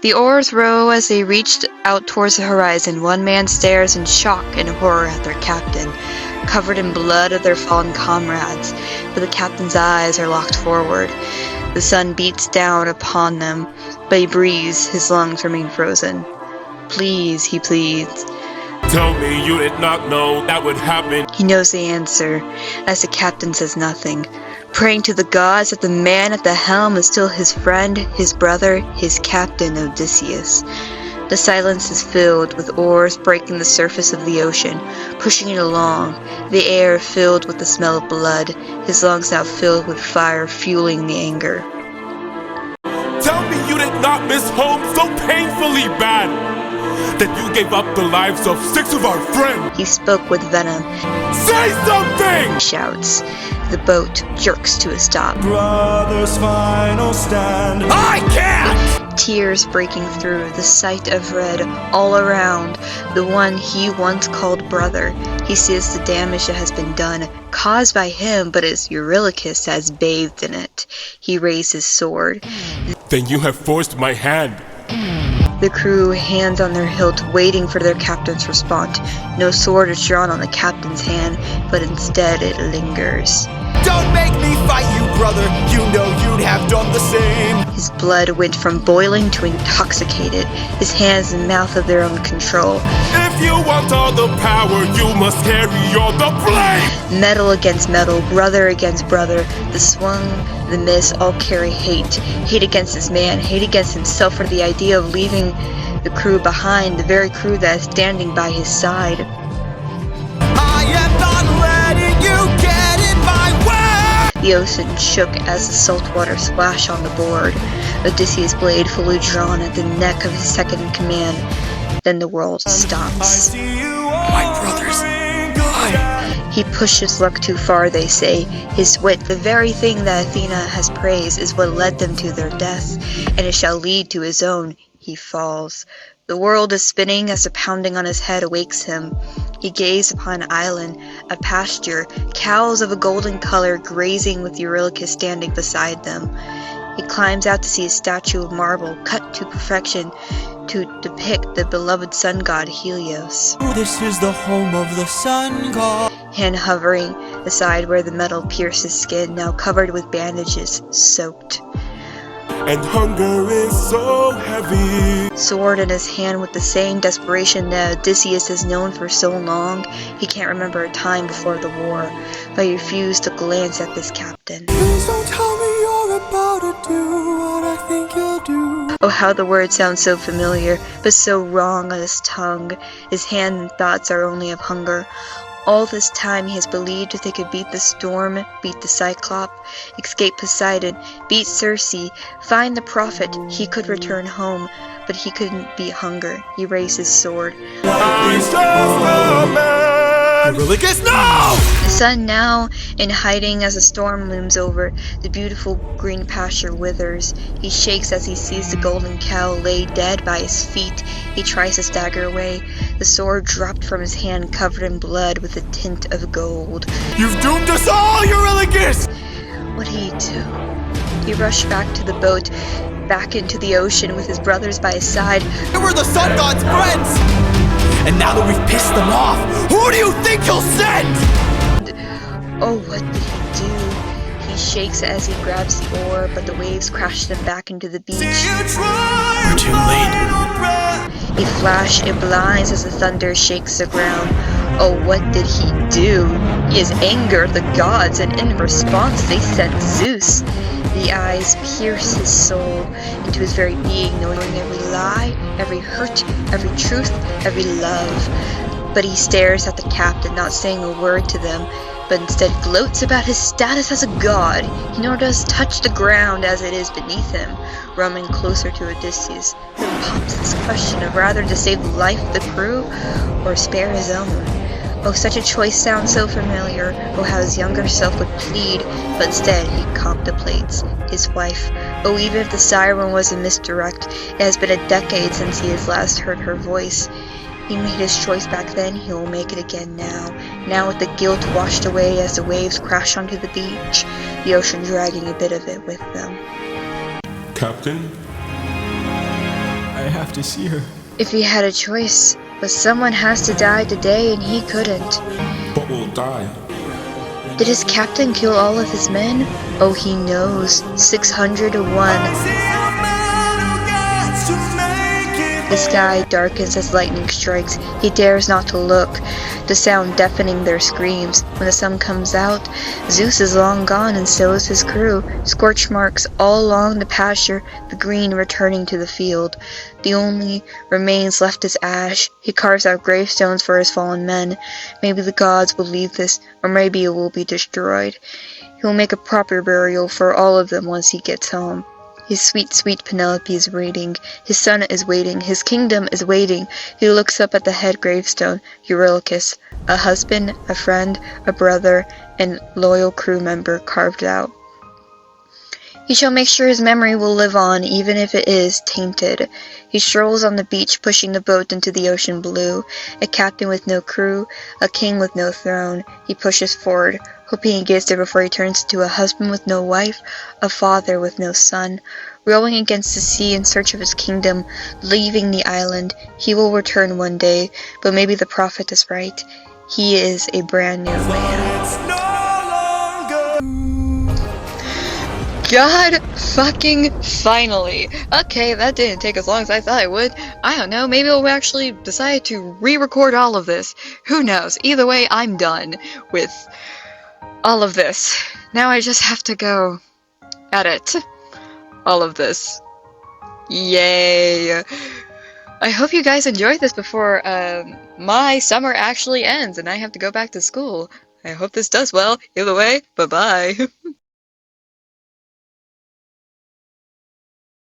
The oars row as they reach out towards the horizon. One man stares in shock and horror at their captain, covered in blood of their fallen comrades, but the captain's eyes are locked forward. The sun beats down upon them, but he breathes, his lungs remain frozen. Please, he pleads. Tell me you did not know that would happen. He knows the answer, as the captain says nothing, praying to the gods that the man at the helm is still his friend, his brother, his captain Odysseus. The silence is filled with oars breaking the surface of the ocean, pushing it along, the air filled with the smell of blood, his lungs now filled with fire fueling the anger. Tell me you did not miss home so painfully bad that you gave up the lives of 6 of our friends. He spoke with venom. Say something! He shouts. The boat jerks to a stop. Brother's final stand. I can't! Tears breaking through, the sight of red all around, the one he once called brother. He sees the damage that has been done, caused by him, but as Eurylochus has bathed in it. He raised his sword. Then you have forced my hand. The crew, hands on their hilt, waiting for their captain's response. No sword is drawn on the captain's hand, but instead it lingers. Don't make me fight you, brother. You know you'd have done the same. His blood went from boiling to intoxicated, his hands and mouth of their own control. If you want all the power, you must carry all the blame! Metal against metal, brother against brother, the swung, the miss, all carry hate. Hate against this man, hate against himself for the idea of leaving the crew behind, the very crew that is standing by his side. I am not letting you get in my way! The ocean shook as the salt water splashed on the board. Odysseus' blade fully drawn at the neck of his second in command. Then the world stops. My brothers. He pushed his luck too far, they say. His wit, the very thing that Athena has praised, is what led them to their deaths, and it shall lead to his own. He falls. The world is spinning as the pounding on his head awakes him. He gazed upon an island, a pasture, cows of a golden color grazing with Eurylochus standing beside them. He climbs out to see a statue of marble cut to perfection to depict the beloved sun god Helios. This is the home of the sun god. Hand hovering aside where the metal pierced his skin, now covered with bandages, soaked. And hunger is so heavy. Sword in his hand with the same desperation that Odysseus has known for so long. He can't remember a time before the war, but he refused to glance at this captain. Please don't tell me you're about to do what I think you'll do. Oh, how the word sounds so familiar, but so wrong on his tongue. His hand and thoughts are only of hunger. All this time he has believed if they could beat the storm, beat the Cyclop, escape Poseidon, beat Circe, find the prophet, he could return home, but he couldn't beat hunger. He raised his sword. Eurylochus, no! The sun now in hiding as a storm looms over, the beautiful green pasture withers. He shakes as he sees the golden cow lay dead by his feet. He tries to stagger away. The sword dropped from his hand covered in blood with a tint of gold. You've doomed us all, Eurylochus! What did he do? He rushed back to the boat, back into the ocean with his brothers by his side. We were the sun god's friends! And now that we've pissed them off, who do you think he'll send? Oh, what did he do? He shakes as he grabs the oar, but the waves crash them back into the beach. We're too late. He flashes and blinds as the thunder shakes the ground. Oh, what did he do? He has angered the gods, and in response they sent Zeus. The eyes pierce his soul into his very being, knowing every lie, every hurt, every truth, every love. But he stares at the captain, not saying a word to them, but instead gloats about his status as a god. He nor does touch the ground as it is beneath him, roaming closer to Odysseus. Then pops this question of rather to save the life of the crew or spare his own. Oh, such a choice sounds so familiar. Oh, how his younger self would plead, but instead he contemplates his wife. Oh, even if the siren was a misdirect, it has been a decade since he has last heard her voice. He made his choice back then, he will make it again now. Now with the guilt washed away as the waves crash onto the beach, the ocean dragging a bit of it with them. Captain? have to see her. If he had a choice, but someone has to die today and he couldn't. But we'll die. Did his captain kill all of his men? Oh, he knows. 600 to 1. The sky darkens as lightning strikes. He dares not to look, the sound deafening their screams. When the sun comes out, Zeus is long gone and so is his crew. Scorch marks all along the pasture, the green returning to the field. The only remains left is ash. He carves out gravestones for his fallen men. Maybe the gods will leave this, or maybe it will be destroyed. He will make a proper burial for all of them once he gets home. His sweet, sweet Penelope is waiting. His son is waiting. His kingdom is waiting. He looks up at the head gravestone. Eurylochus, a husband, a friend, a brother, and loyal crew member carved out. He shall make sure his memory will live on, even if it is tainted. He strolls on the beach, pushing the boat into the ocean blue. A captain with no crew, a king with no throne. He pushes forward, hoping he gets there before he turns into a husband with no wife, a father with no son. Rowing against the sea in search of his kingdom, leaving the island. He will return one day, but maybe the prophet is right. He is a brand new man. God fucking finally. Okay, that didn't take as long as I thought it would. I don't know, maybe we'll actually decide to re-record all of this. Who knows? Either way, I'm done with all of this. Now I just have to go edit all of this. Yay! I hope you guys enjoyed this before my summer actually ends and I have to go back to school. I hope this does well. Either way, bye-bye.